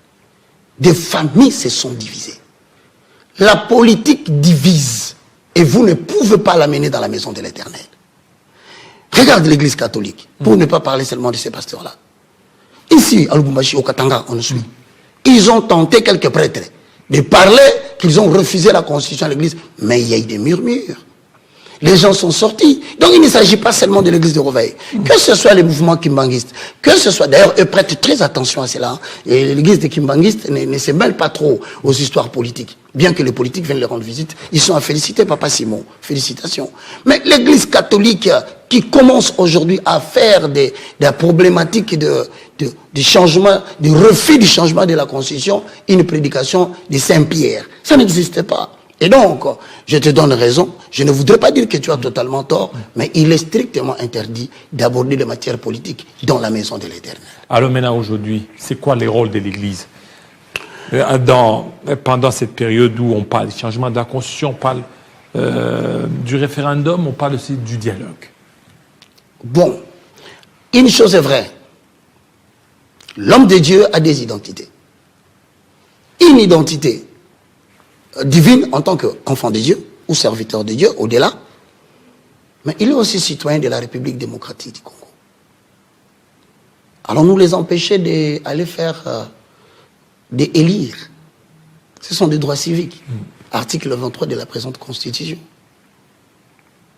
Des familles se sont divisées. La politique divise et vous ne pouvez pas l'amener dans la maison de l'Éternel. Regarde l'Église catholique, pour ne pas parler seulement de ces pasteurs-là. Ici, à Lubumbashi, au Katanga, on suit. Ils ont tenté, quelques prêtres, de parler qu'ils ont refusé la Constitution à l'Église, mais il y a eu des murmures. Les gens sont sortis. Donc il ne s'agit pas seulement de l'Église de Réveil. Que ce soit les mouvements kimbanguistes, que ce soit, d'ailleurs, eux prêtent très attention à cela. Et l'Église des kimbanguistes ne se mêle pas trop aux histoires politiques. Bien que les politiques viennent les rendre visite, ils sont à féliciter, Papa Simon. Félicitations. Mais l'Église catholique qui commence aujourd'hui à faire des problématiques de changement, de refus du changement de la Constitution, une prédication de Saint-Pierre. Ça n'existe pas. Et donc, je te donne raison, je ne voudrais pas dire que tu as totalement tort, mais il est strictement interdit d'aborder les matières politiques dans la maison de l'Éternel. Alors maintenant, aujourd'hui, c'est quoi les rôles de l'Église pendant cette période où on parle du changement de la Constitution, on parle du référendum, on parle aussi du dialogue? Bon, Une chose est vraie. L'homme de Dieu a des identités. Une identité divine en tant qu'enfant de Dieu ou serviteur de Dieu, au-delà. Mais il est aussi citoyen de la République démocratique du Congo. Allons-nous les empêcher d'aller faire des élire? Ce sont des droits civiques. Article 23 de la présente Constitution.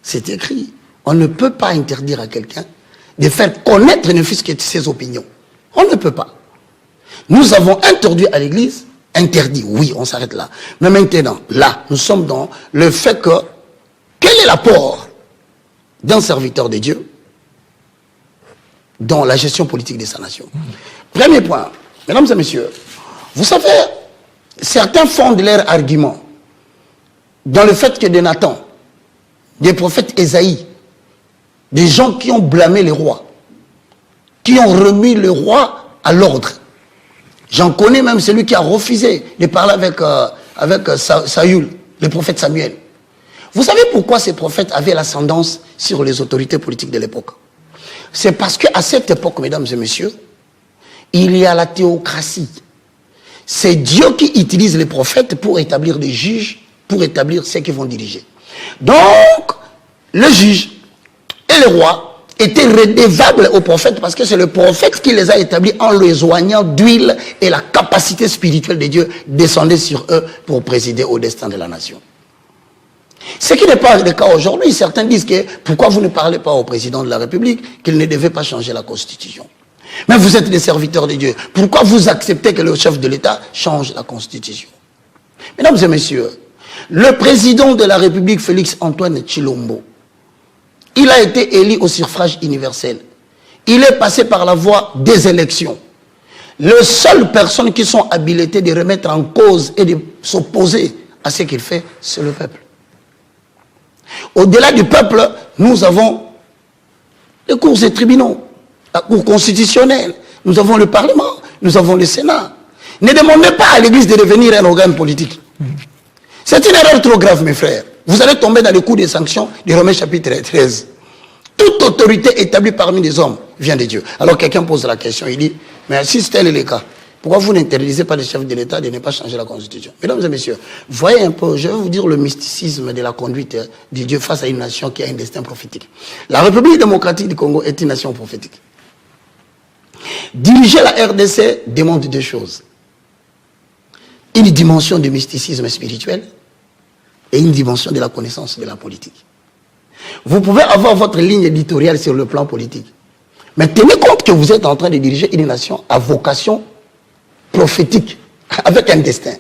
C'est écrit. On ne peut pas interdire à quelqu'un de faire connaître ne fût-ce que ses opinions. On ne peut pas. Nous avons interdit à l'Église, interdit, oui, on s'arrête là. Mais maintenant, là, nous sommes dans le fait que, quel est l'apport d'un serviteur de Dieu dans la gestion politique de sa nation? Premier point, mesdames et messieurs, vous savez, certains fondent leur argument dans le fait que des Nathan, des prophètes Ésaïe, des gens qui ont blâmé les rois, qui ont remis le roi à l'ordre. J'en connais même celui qui a refusé de parler avec Saül, le prophète Samuel. Vous savez pourquoi ces prophètes avaient l'ascendance sur les autorités politiques de l'époque? C'est parce qu'à cette époque, mesdames et messieurs, il y a la théocratie. C'est Dieu qui utilise les prophètes pour établir des juges, pour établir ceux qui vont diriger. Donc, le juge et le roi étaient redevables aux prophètes parce que c'est le prophète qui les a établis en les oignant d'huile et la capacité spirituelle de Dieu descendait sur eux pour présider au destin de la nation. Ce qui n'est pas le cas aujourd'hui. Certains disent que pourquoi vous ne parlez pas au président de la République qu'il ne devait pas changer la Constitution. Mais vous êtes des serviteurs de Dieu. Pourquoi vous acceptez que le chef de l'État change la Constitution? Mesdames et messieurs, le président de la République, Félix Antoine Tshilombo, il a été élu au suffrage universel. Il est passé par la voie des élections. Les seules personnes qui sont habilitées de remettre en cause et de s'opposer à ce qu'il fait, c'est le peuple. Au-delà du peuple, nous avons les cours et tribunaux, la cour constitutionnelle, nous avons le Parlement, nous avons le Sénat. Ne demandez pas à l'Église de devenir un organe politique. C'est une erreur trop grave, mes frères. Vous allez tomber dans le coup des sanctions du Romains chapitre 13. Toute autorité établie parmi les hommes vient de Dieu. Alors quelqu'un pose la question, il dit, mais si tel est le cas, pourquoi vous n'interdisez pas les chefs de l'État de ne pas changer la Constitution? Mesdames et messieurs, voyez un peu, je vais vous dire le mysticisme de la conduite de Dieu face à une nation qui a un destin prophétique. La République démocratique du Congo est une nation prophétique. Diriger la RDC demande deux choses. Une dimension de mysticisme spirituel et une dimension de la connaissance de la politique. Vous pouvez avoir votre ligne éditoriale sur le plan politique, mais tenez compte que vous êtes en train de diriger une nation à vocation prophétique, avec un destin.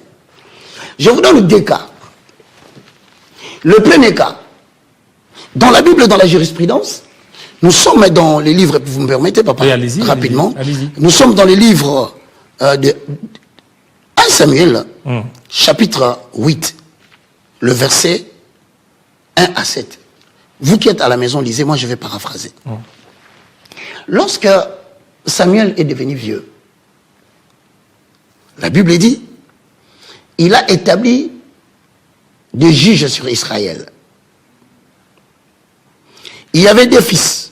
Je vous donne deux cas. Le premier cas, dans la Bible, dans la jurisprudence, nous sommes dans les livres, vous me permettez, papa, oui, rapidement, allez-y. Nous sommes dans les livres de 1 Samuel, chapitre 8, le verset 1 à 7. Vous qui êtes à la maison, lisez, moi je vais paraphraser. Lorsque Samuel est devenu vieux, la Bible dit, il a établi des juges sur Israël. Il y avait deux fils.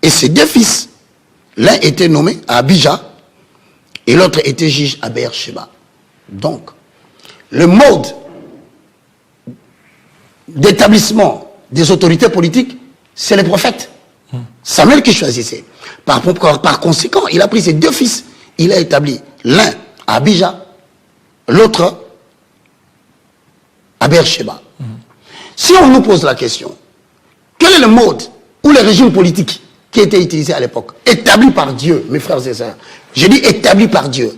Et ces deux fils, l'un était nommé à Abijah et l'autre était juge à Beersheba. Donc, le mode d'établissement des autorités politiques, c'est les prophètes. Samuel qui choisissait. Par conséquent, il a pris ses deux fils. Il a établi l'un à Abijah, l'autre à Beersheba. Si on nous pose la question, quel est le mode ou le régime politique qui était utilisé à l'époque? Établi par Dieu, mes frères et sœurs. Je dis établi par Dieu.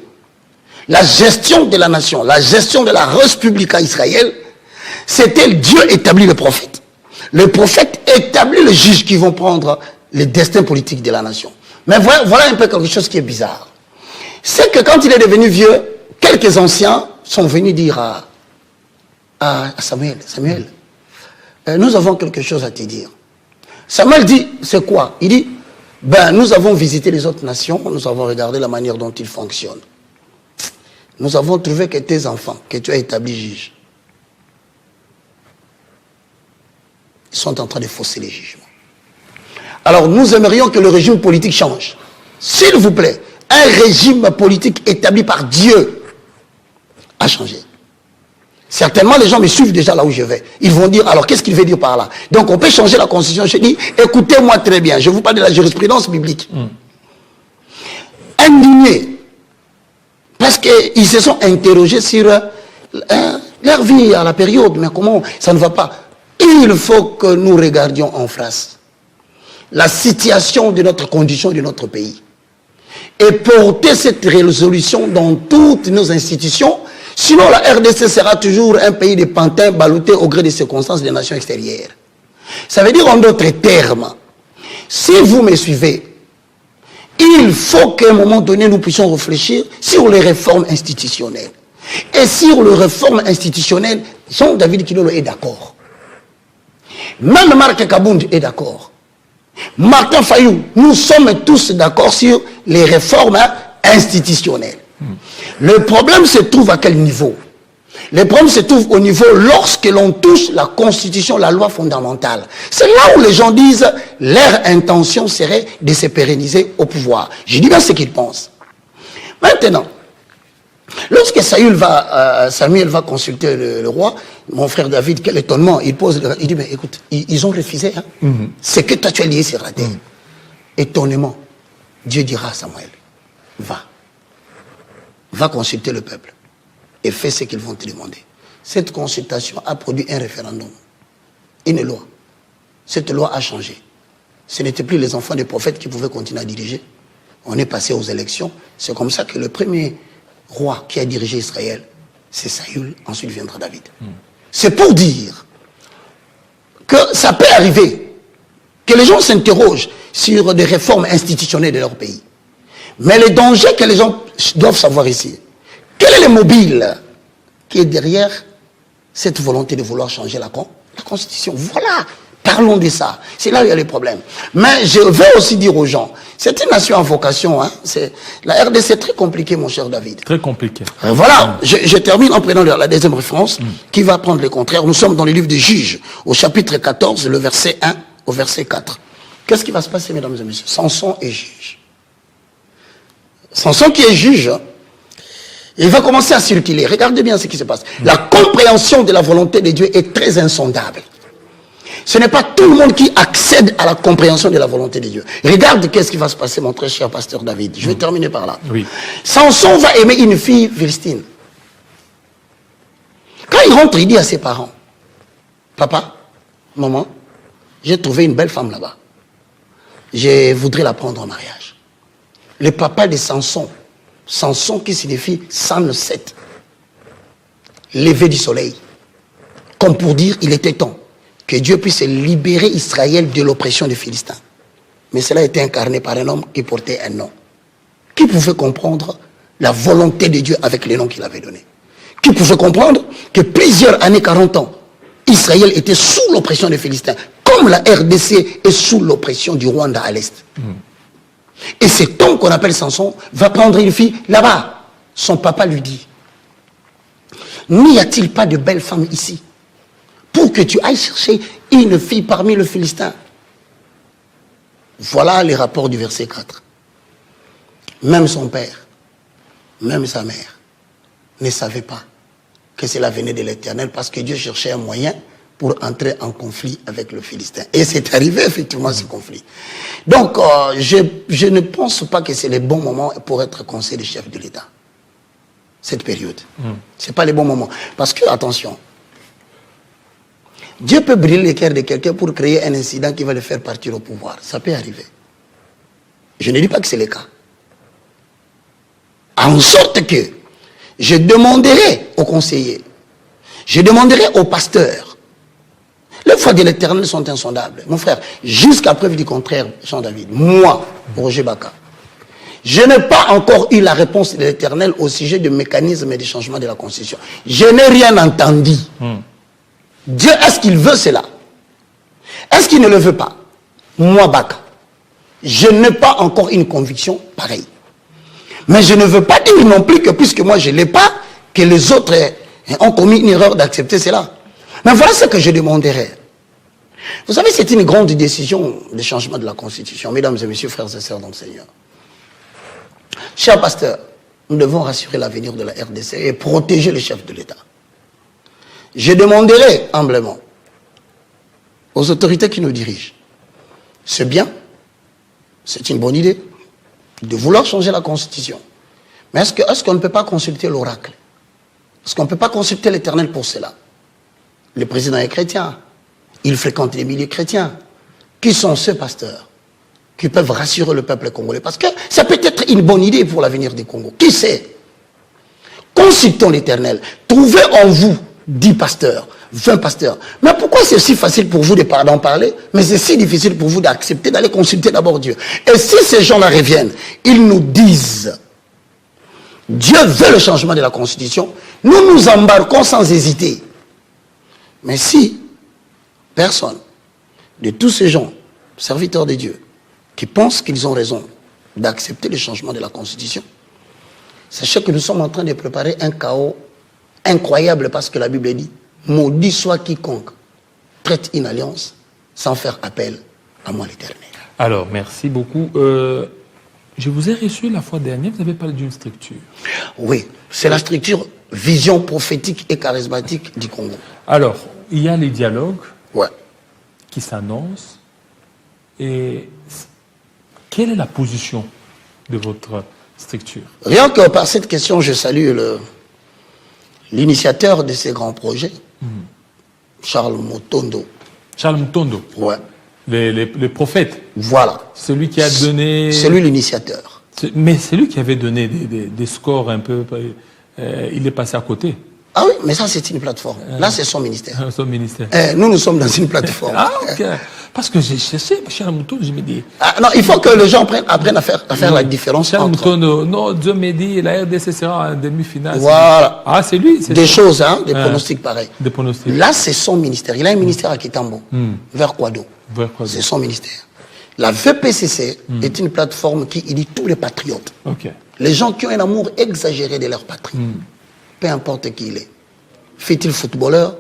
La gestion de la nation, la gestion de la République à Israël, c'était Dieu établit le prophète. Le prophète établit les juges qui vont prendre le destin politique de la nation. Mais voilà un peu quelque chose qui est bizarre. C'est que quand il est devenu vieux, quelques anciens sont venus dire à Samuel, Samuel, nous avons quelque chose à te dire. Samuel dit, c'est quoi? Il dit, ben nous avons visité les autres nations, nous avons regardé la manière dont ils fonctionnent. Nous avons trouvé que tes enfants, que tu as établis juges, ils sont en train de fausser les jugements. Alors nous aimerions que le régime politique change. S'il vous plaît, un régime politique établi par Dieu a changé. Certainement, les gens me suivent déjà là où je vais. Ils vont dire, alors qu'est-ce qu'il veut dire par là? Donc on peut changer la constitution. Je dis, écoutez-moi très bien, je vous parle de la jurisprudence biblique. Indignés, parce qu'ils se sont interrogés sur leur vie à la période, mais comment ça ne va pas? Il faut que nous regardions en face la situation de notre condition de notre pays et porter cette résolution dans toutes nos institutions. Sinon, la RDC sera toujours un pays de pantins ballottés au gré des circonstances des nations extérieures. Ça veut dire en d'autres termes, si vous me suivez, il faut qu'à un moment donné, nous puissions réfléchir sur les réformes institutionnelles. Et sur les réformes institutionnelles, Jean-David Kilolo est d'accord. Même Marc Kabound est d'accord. Martin Fayou, nous sommes tous d'accord sur les réformes institutionnelles. Le problème se trouve à quel niveau? Le problème se trouve au niveau lorsque l'on touche la constitution, la loi fondamentale. C'est là où les gens disent leur intention serait de se pérenniser au pouvoir. Je dis bien ce qu'ils pensent. Maintenant, lorsque Samuel va consulter le roi, mon frère David, quel étonnement, il dit, mais écoute, ils ont refusé. Hein? C'est que toi tu as lié sur la terre. Étonnement, Dieu dira à Samuel, va consulter le peuple et fais ce qu'ils vont te demander. Cette consultation a produit un référendum, une loi. Cette loi a changé. Ce n'étaient plus les enfants des prophètes qui pouvaient continuer à diriger. On est passé aux élections. C'est comme ça que le premier roi qui a dirigé Israël, c'est Saül, ensuite viendra David. C'est pour dire que ça peut arriver que les gens s'interrogent sur des réformes institutionnelles de leur pays. Mais le danger que les gens doivent savoir ici, quel est le mobile qui est derrière cette volonté de vouloir changer la Constitution? Voilà, parlons de ça. C'est là où il y a les problèmes. Mais je veux aussi dire aux gens, c'est une nation en vocation. Hein. La RDC, c'est très compliqué, mon cher David. Très compliqué. Voilà, je termine en prenant la deuxième référence, qui va prendre le contraire. Nous sommes dans le livre des Juges, au chapitre 14, le verset 1 au verset 4. Qu'est-ce qui va se passer, mesdames et messieurs? Samson est juge. Samson qui est juge, il va commencer à circuler. Regardez bien ce qui se passe. La compréhension de la volonté de Dieu est très insondable. Ce n'est pas tout le monde qui accède à la compréhension de la volonté de Dieu. Regarde qu'est-ce qui va se passer, mon très cher pasteur David. Je vais terminer par là. Oui. Samson va aimer une fille philistine. Quand il rentre, il dit à ses parents, papa, maman, j'ai trouvé une belle femme là-bas. Je voudrais la prendre en mariage. Le papa de Samson, Samson qui signifie 107, lever du soleil, comme pour dire il était temps que Dieu puisse libérer Israël de l'oppression des Philistins. Mais cela a été incarné par un homme qui portait un nom. Qui pouvait comprendre la volonté de Dieu avec les noms qu'il avait donnés? Qui pouvait comprendre que plusieurs années, 40 ans, Israël était sous l'oppression des Philistins, comme la RDC est sous l'oppression du Rwanda à l'Est. Et cet homme qu'on appelle Samson va prendre une fille là-bas. Son papa lui dit, n'y a-t-il pas de belles femmes ici pour que tu ailles chercher une fille parmi les Philistins? Voilà les rapports du verset 4. Même son père, même sa mère ne savaient pas que cela venait de l'Éternel, parce que Dieu cherchait un moyen pour entrer en conflit avec le Philistin. Et c'est arrivé effectivement ce conflit. Donc, je ne pense pas que c'est le bon moment pour être conseiller de chef de l'État. Cette période. Ce n'est pas le bon moment. Parce que, attention, Dieu peut brûler le cœur de quelqu'un pour créer un incident qui va le faire partir au pouvoir. Ça peut arriver. Je ne dis pas que c'est le cas. En sorte que je demanderai aux conseillers, je demanderai aux pasteurs. Les foi de l'Éternel sont insondables. Mon frère, jusqu'à preuve du contraire, Jean-David, moi, Roger Baka, je n'ai pas encore eu la réponse de l'Éternel au sujet du mécanisme de changement de la Constitution. Je n'ai rien entendu. Dieu, est-ce qu'il veut cela? Est-ce qu'il ne le veut pas? Moi, Baka, je n'ai pas encore une conviction pareille. Mais je ne veux pas dire non plus que puisque moi je ne l'ai pas, que les autres ont commis une erreur d'accepter cela. Mais voilà ce que je demanderai. Vous savez, c'est une grande décision, le changement de la Constitution. Mesdames et messieurs, frères et sœurs dans le Seigneur. Chers pasteurs, nous devons rassurer l'avenir de la RDC et protéger le chef de l'État. Je demanderai humblement aux autorités qui nous dirigent, c'est bien, c'est une bonne idée de vouloir changer la Constitution. Mais est-ce qu'on ne peut pas consulter l'oracle? Est-ce qu'on ne peut pas consulter l'Éternel pour cela? Le président est chrétien, il fréquente les milieux chrétiens. Qui sont ceux pasteurs qui peuvent rassurer le peuple congolais? Parce que ça peut être une bonne idée pour l'avenir du Congo. Qui sait? Consultons l'Éternel. Trouvez en vous 10 pasteurs, 20 pasteurs. Mais pourquoi c'est si facile pour vous d'en parler, mais c'est si difficile pour vous d'accepter d'aller consulter d'abord Dieu? Et si ces gens-là reviennent, ils nous disent, Dieu veut le changement de la Constitution, nous nous embarquons sans hésiter. Mais si personne de tous ces gens, serviteurs de Dieu, qui pensent qu'ils ont raison d'accepter le changement de la Constitution, sachez que nous sommes en train de préparer un chaos incroyable, parce que la Bible dit, maudit soit quiconque traite une alliance sans faire appel à moi l'Éternel. Alors, merci beaucoup. Je vous ai reçu la fois dernière, vous avez parlé d'une structure. Oui, c'est la structure vision prophétique et charismatique du Congo. Alors, il y a les dialogues qui s'annoncent. Et quelle est la position de votre structure? Rien que par cette question, je salue l'initiateur de ces grands projets, Charles Mutondo. Charles Mutondo. Ouais. Le prophète. Voilà. Celui qui a donné... C'est lui l'initiateur. Mais c'est lui qui avait donné des scores un peu... il est passé à côté. Ah oui, mais ça c'est une plateforme. Là c'est son ministère. Son ministère. Nous sommes dans une plateforme. Ah ok. Parce que j'ai cherché Charles Mutondo, je me dis... non, il faut que les gens apprennent à faire la différence Charles entre... Mutondo, non, Dieu m'a dit, la RDC sera en demi-finale. Voilà. Ah, c'est lui. Des choses, hein, des pronostics pareils. Des pronostics. Là c'est son ministère. Il a un ministère à Kitambo, vers Kwado. C'est son ministère. La VPCC est une plateforme qui unit tous les patriotes. Okay. Les gens qui ont un amour exagéré de leur patrie. Peu importe qui il est. Fait-il footballeur,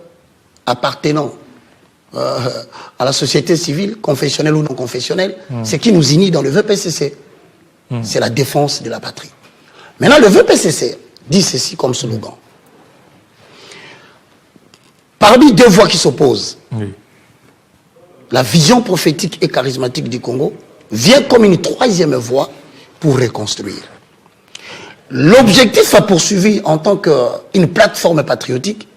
appartenant à la société civile, confessionnelle ou non confessionnelle, ce qui nous unit dans le VPCC, c'est la défense de la patrie. Maintenant, le VPCC dit ceci comme slogan. Parmi deux voix qui s'opposent, la vision prophétique et charismatique du Congo vient comme une troisième voie pour reconstruire. L'objectif à poursuivre en tant qu'une plateforme patriotique,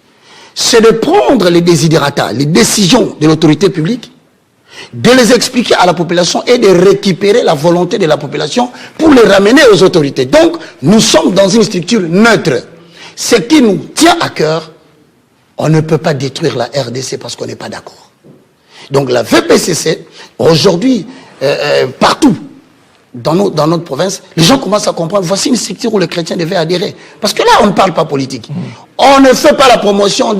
c'est de prendre les desiderata, les décisions de l'autorité publique, de les expliquer à la population et de récupérer la volonté de la population pour les ramener aux autorités. Donc, nous sommes dans une structure neutre. Ce qui nous tient à cœur, on ne peut pas détruire la RDC parce qu'on n'est pas d'accord. Donc la VPCC, aujourd'hui, partout, dans notre province, les gens commencent à comprendre, voici une structure où les chrétiens devaient adhérer. Parce que là, on ne parle pas politique. On ne fait pas la promotion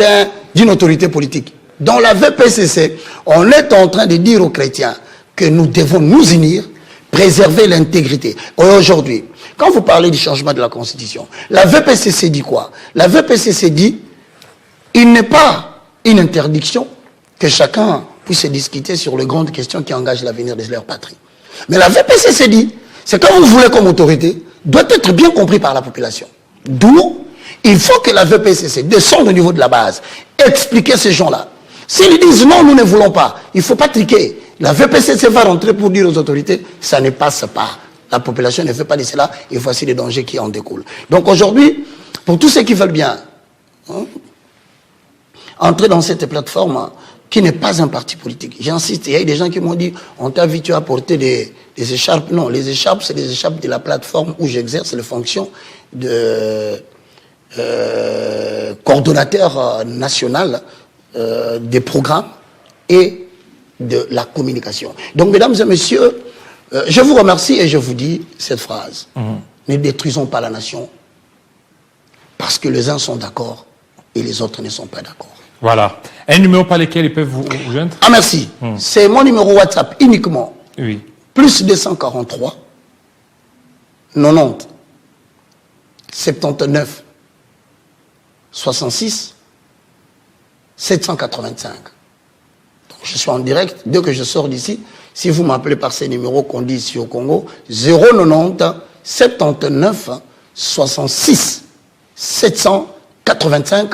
d'une autorité politique. Dans la VPCC, on est en train de dire aux chrétiens que nous devons nous unir, préserver l'intégrité. Aujourd'hui, quand vous parlez du changement de la Constitution, la VPCC dit quoi? La VPCC dit, il n'est pas une interdiction que chacun puisse discuter sur les grandes questions qui engagent l'avenir de leur patrie. Mais la VPCC dit, c'est quand vous voulez comme autorité, doit être bien compris par la population. D'où, il faut que la VPCC descende au niveau de la base, expliquer ces gens-là. S'ils disent non, nous ne voulons pas, il ne faut pas triquer. La VPCC va rentrer pour dire aux autorités, ça ne passe pas. La population ne fait pas de cela, et voici les dangers qui en découlent. Donc aujourd'hui, pour tous ceux qui veulent bien entrer dans cette plateforme, qui n'est pas un parti politique. J'insiste, il y a des gens qui m'ont dit, on t'a habitué à porter des écharpes. Non, les écharpes, c'est les écharpes de la plateforme où j'exerce les fonctions de coordonnateur national des programmes et de la communication. Donc, mesdames et messieurs, je vous remercie et je vous dis cette phrase. Ne détruisons pas la nation parce que les uns sont d'accord et les autres ne sont pas d'accord. Voilà. Un numéro par lequel ils peuvent vous joindre? Ah, merci. C'est mon numéro WhatsApp uniquement. Oui. Plus 243 90 79 66 785. Je suis en direct. Dès que je sors d'ici, si vous m'appelez par ces numéros qu'on dit ici au Congo, 090 79 66 785,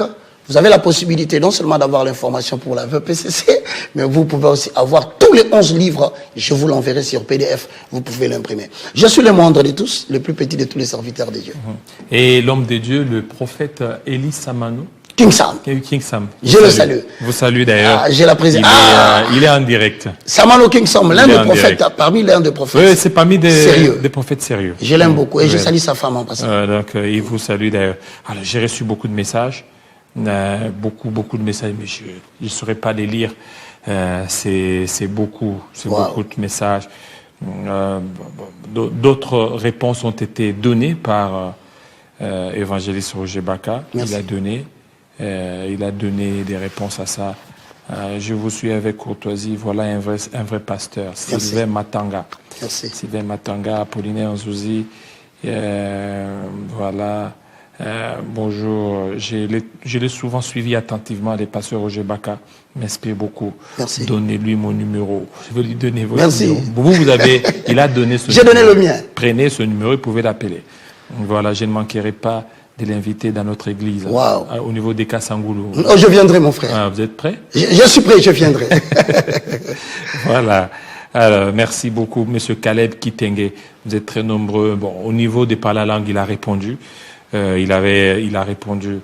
vous avez la possibilité non seulement d'avoir l'information pour la VPCC, mais vous pouvez aussi avoir tous les 11 livres. Je vous l'enverrai sur PDF. Vous pouvez l'imprimer. Je suis le moindre de tous, le plus petit de tous les serviteurs de Dieu. Et l'homme de Dieu, le prophète Elie Samano. King Sam. King Sam. Je le salue. Vous salue d'ailleurs. J'ai la présidence. Il est en direct. Samano King Sam, l'un des prophètes, parmi l'un des prophètes. Oui, c'est parmi des prophètes sérieux. Je l'aime beaucoup et je salue sa femme en passant. Donc, il vous salue d'ailleurs. Alors, j'ai reçu beaucoup de messages. Beaucoup de messages, mais je ne saurais pas les lire. C'est beaucoup de messages. D'autres réponses ont été données par évangéliste Roger Baka. Merci. Il a donné des réponses à ça. Je vous suis avec courtoisie. Voilà un vrai pasteur. Sylvain Matanga. Merci. Sylvain Matanga, Apollinaire Nzouzi. Voilà. Bonjour. Je l'ai souvent suivi attentivement, les pasteurs Roger Baka. M'inspire beaucoup. Merci. Donnez-lui mon numéro. Je vais lui donner votre Merci. numéro. Il a donné ce J'ai numéro. donné le mien. Prenez ce numéro, vous pouvez l'appeler. Voilà, je ne manquerai pas de l'inviter dans notre église. Wow. Au niveau des Kassangoulou. Oh, je viendrai, mon frère. Vous êtes prêts? Je suis prêt, je viendrai. Voilà. Alors, merci beaucoup, Monsieur Caleb Kitenge. Vous êtes très nombreux. Bon, au niveau des parla-langue, il a répondu. Il a répondu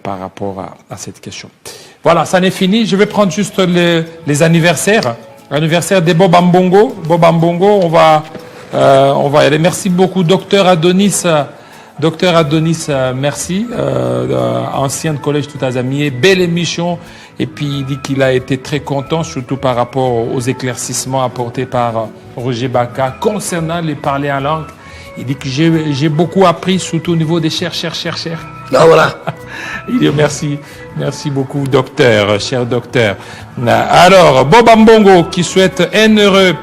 par rapport à cette question. Voilà, ça n'est fini. Je vais prendre juste les anniversaires. Anniversaire des Bobambongo. Bobambongo, on va y aller. Merci beaucoup, Docteur Adonis. Docteur Adonis, merci. Ancien collège tout azamier. Belle émission. Et puis, il dit qu'il a été très content, surtout par rapport aux éclaircissements apportés par Roger Baka concernant les parler en langue. Il dit que j'ai beaucoup appris, surtout au niveau des chers. Ah, voilà. Il dit merci beaucoup, docteur, cher docteur. Alors, Bobambongo qui souhaite un heureux